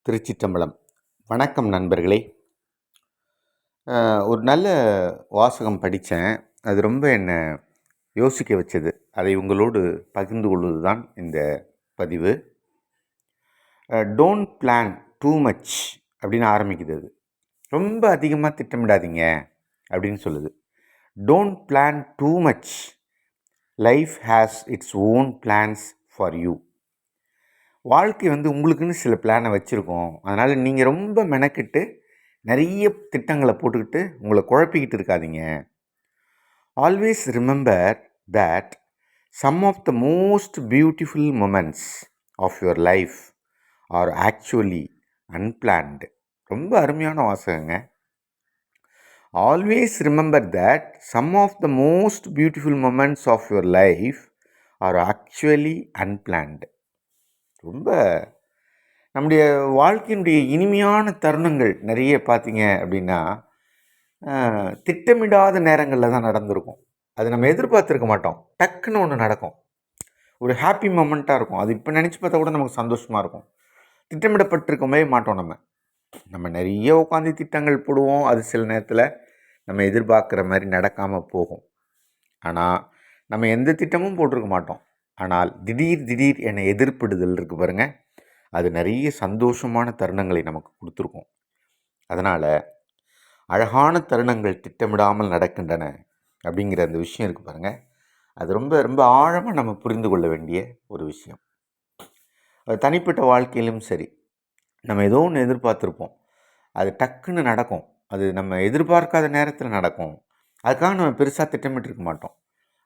திருச்சிற்றம்பலம். வணக்கம் நண்பர்களே. ஒரு நல்ல வாசகம் படித்தேன். அது ரொம்ப என்னை யோசிக்க வச்சது. அதை உங்களோடு பகிர்ந்து கொள்வது தான் இந்த பதிவு. டோன்ட் பிளான் டூ மச் அப்படின்னு ஆரம்பிக்குது அது. ரொம்ப அதிகமாக திட்டமிடாதீங்க அப்படின்னு சொல்லுது. Don't plan too much. Life has its own plans for you. வாழ்க்கை உங்களுக்குன்னு சில பிளானை வச்சுருக்கோம். அதனால் நீங்கள் ரொம்ப மெனக்கிட்டு நிறைய திட்டங்களை போட்டுக்கிட்டு உங்களை குழப்பிக்கிட்டு இருக்காதீங்க. Always remember that some of the most beautiful moments of your life are actually unplanned. ரொம்ப அருமையான வாசகங்க. Always remember that some of the most beautiful moments of your life are actually unplanned. ரொம்ப நம்முடைய வாழ்க்கையினுடைய இனிமையான தருணங்கள் நிறைய பார்த்தீங்க அப்படின்னா திட்டமிடாத நேரங்களில் தான் நடந்திருக்கும். அது நம்ம எதிர்பார்த்துருக்க மாட்டோம். டக்குன்னு ஒன்று நடக்கும். ஒரு ஹாப்பி மொமெண்ட்டாக இருக்கும். அது இப்போ நினச்சி பார்த்தா கூட நமக்கு சந்தோஷமாக இருக்கும். திட்டமிடப்பட்டிருக்கவே மாட்டோம். நம்ம நிறைய உட்காந்து திட்டங்கள் போடுவோம். அது சில நேரத்தில் நம்ம எதிர்பார்க்குற மாதிரி நடக்காமல் போகும். ஆனால் நம்ம எந்த திட்டமும் போட்டிருக்க மாட்டோம். ஆனால் திடீர் என எதிர்ப்பிடுதல் இருக்குது பாருங்கள், அது நிறைய சந்தோஷமான தருணங்களை நமக்கு கொடுத்துருக்கும். அதனால் அழகான தருணங்கள் திட்டமிடாமல் நடக்கின்றன அப்படிங்கிற அந்த விஷயம் இருக்குது பாருங்கள், அது ரொம்ப ரொம்ப ஆழமாக நம்ம புரிந்து கொள்ள வேண்டிய ஒரு விஷயம். அது தனிப்பட்ட வாழ்க்கையிலும் சரி, நம்ம ஏதோ ஒன்று எதிர்பார்த்துருப்போம். அது டக்குன்னு நடக்கும். அது நம்ம எதிர்பார்க்காத நேரத்தில் நடக்கும். அதுக்காக நம்ம பெருசாக திட்டமிட்டிருக்க மாட்டோம்.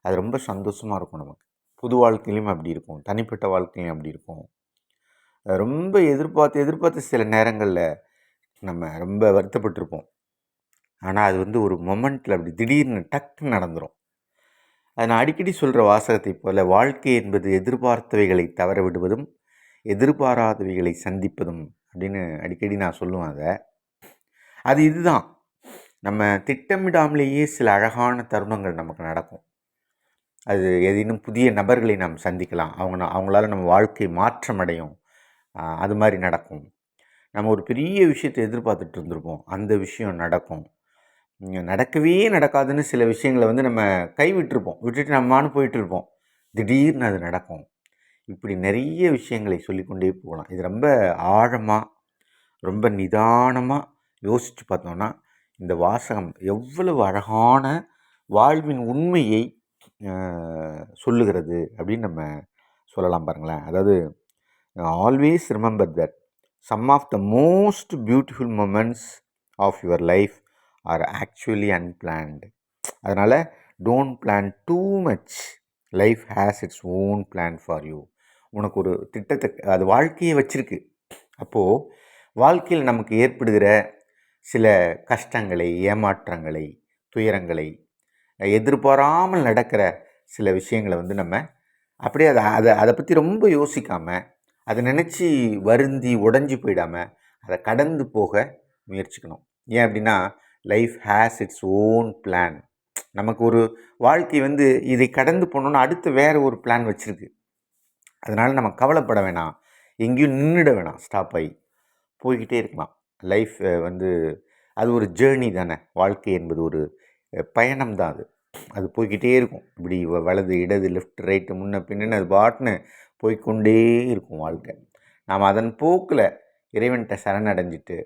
அது ரொம்ப சந்தோஷமாக இருக்கும். நமக்கு புது வாழ்க்கையிலையும் அப்படி இருக்கும், தனிப்பட்ட வாழ்க்கையிலையும் அப்படி இருக்கும். ரொம்ப எதிர்பார்த்து சில நேரங்களில் நம்ம ரொம்ப வருத்தப்பட்டிருப்போம். ஆனால் அது ஒரு மொமெண்ட்டில் அப்படி திடீர்னு டக்குன்னு நடந்துடும். அது நான் அடிக்கடி சொல்கிற வாசகத்தை போல், வாழ்க்கை என்பது எதிர்பார்த்தவைகளை தவற விடுவதும் எதிர்பாராதவைகளை சந்திப்பதும் அப்படின்னு அடிக்கடி நான் சொல்லுவேன். அது இதுதான். நம்ம திட்டமிடாமலேயே சில அழகான தருணங்கள் நமக்கு நடக்கும். அது ஏதேனும் புதிய நபர்களை நாம் சந்திக்கலாம். அவங்களால நம்ம வாழ்க்கை மாற்றம் அடையும். அது மாதிரி நடக்கும். நம்ம ஒரு பெரிய விஷயத்தை எதிர்பார்த்துட்டு இருந்திருப்போம். அந்த விஷயம் நடக்கும். நடக்கவே நடக்காதுன்னு சில விஷயங்களை நம்ம கைவிட்டிருப்போம். விட்டுட்டு நம்மானு போயிட்டுருப்போம். திடீர்னு அது நடக்கும். இப்படி நிறைய விஷயங்களை சொல்லிக்கொண்டே போகலாம். இது ரொம்ப ஆழமாக, ரொம்ப நிதானமாக யோசித்து பார்த்தோன்னா இந்த வாசகம் எவ்வளவு அழகான வாழ்வின் உண்மையை சொல்லுகிறது அப்படின்னு நம்ம சொல்லலாம் பாருங்களேன். அதாவது always remember that some of the most beautiful moments of your life are actually unplanned. அதனால் don't plan too much. Life has its own plan for you. உனக்கு ஒரு திட்டத்தை, அது வாழ்க்கையை வச்சுருக்கு. அப்போது வாழ்க்கையில் நமக்கு ஏற்படுகிற சில கஷ்டங்களை, ஏமாற்றங்களை, துயரங்களை, எதிர்பாராமல் நடக்கிற சில விஷயங்களை நம்ம அப்படியே அதை பற்றி ரொம்ப யோசிக்காமல், அதை நினச்சி வருந்தி உடஞ்சி போயிடாமல் அதை கடந்து போக முயற்சிக்கணும். ஏன் அப்படின்னா, life has its own plan. நமக்கு ஒரு வாழ்க்கை இதை கடந்து போனோன்னா அடுத்து வேறு ஒரு பிளான் வச்சுருக்கு. அதனால் நம்ம கவலைப்பட வேணாம், எங்கேயும் நின்றுட வேணாம், ஸ்டாப் ஆகி போய்கிட்டே இருக்கலாம். லைஃப் அது ஒரு ஜேர்னி தானே. வாழ்க்கை என்பது ஒரு பயணம் தான். அது போய்கிட்டே இருக்கும். இப்படி வலது இடது லெஃப்ட் ரைட்டு முன்ன பின்னு அது பாட்டுன்னு போய்கொண்டே இருக்கும் வாழ்க்கை. நாம் அதன் போக்கில் இறைவன்கிட்ட சரணடைஞ்சிட்டு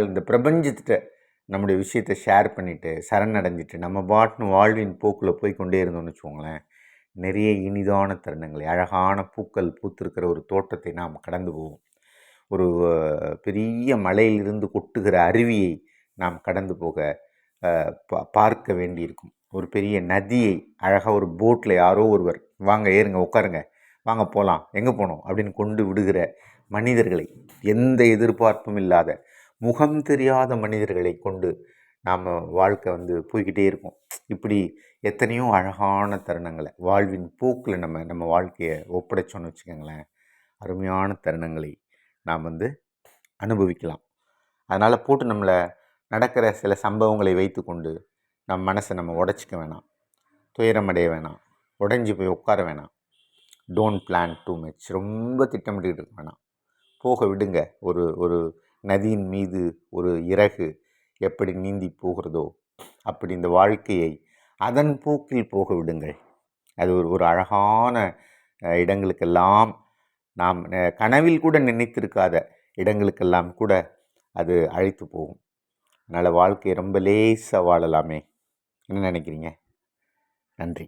இந்த பிரபஞ்சத்திட்ட நம்முடைய விஷயத்தை ஷேர் பண்ணிவிட்டு சரணடைஞ்சிட்டு நம்ம பாட்டுன்னு வாழ்வின் போக்கில் போய்கொண்டே இருந்தோம்னு வச்சுக்கோங்களேன், நிறைய இனிதான தருணங்களை, அழகான பூக்கள் பூத்திருக்கிற ஒரு தோட்டத்தை நாம் கடந்து போவோம். ஒரு பெரிய மலையிலிருந்து கொட்டுகிற அருவியை நாம் கடந்து போக பார்க்க வேண்டியிருக்கும். ஒரு பெரிய நதியை அழகாக ஒரு போட்டில் யாரோ ஒருவர் வாங்க ஏறுங்க உட்காருங்க வாங்க போகலாம் எங்கே போனோம் அப்படின்னு கொண்டு விடுகிற மனிதர்களை, எந்த எதிர்பார்ப்பும் இல்லாத முகம் தெரியாத மனிதர்களை கொண்டு நாம் வாழ்க்கை போய்கிட்டே இருக்கும். இப்படி எத்தனையோ அழகான தருணங்களை வாழ்வின் போக்கில் நம்ம வாழ்க்கையை ஒப்படைச்சோன்னு வச்சுக்கோங்களேன், அருமையான தருணங்களை நாம் அனுபவிக்கலாம். அதனால் போட்டு நம்மளை நடக்கிற சில சம்பவங்களை வைத்து கொண்டு நம் மனசை நம்ம உடச்சிக்க வேணாம், துயரமடைய வேணாம், உடஞ்சி போய் உட்கார வேணாம். Don't plan too much. ரொம்ப திட்டமிட்டுக்கிட்டு இருக்க வேணாம். போக விடுங்க. ஒரு ஒரு நதியின் மீது ஒரு இறகு எப்படி நீந்தி போகிறதோ அப்படி இந்த வாழ்க்கையை அதன் போக்கில் போக விடுங்கள். அது ஒரு ஒரு அழகான இடங்களுக்கெல்லாம் நாம் கனவில் கூட நினைத்திருக்காத இடங்களுக்கெல்லாம் கூட அது அழைத்து போகும். அதனால் வாழ்க்கையை ரொம்ப லேசாக வாழலாமே. என்ன நினைக்கிறீங்க? நன்றி.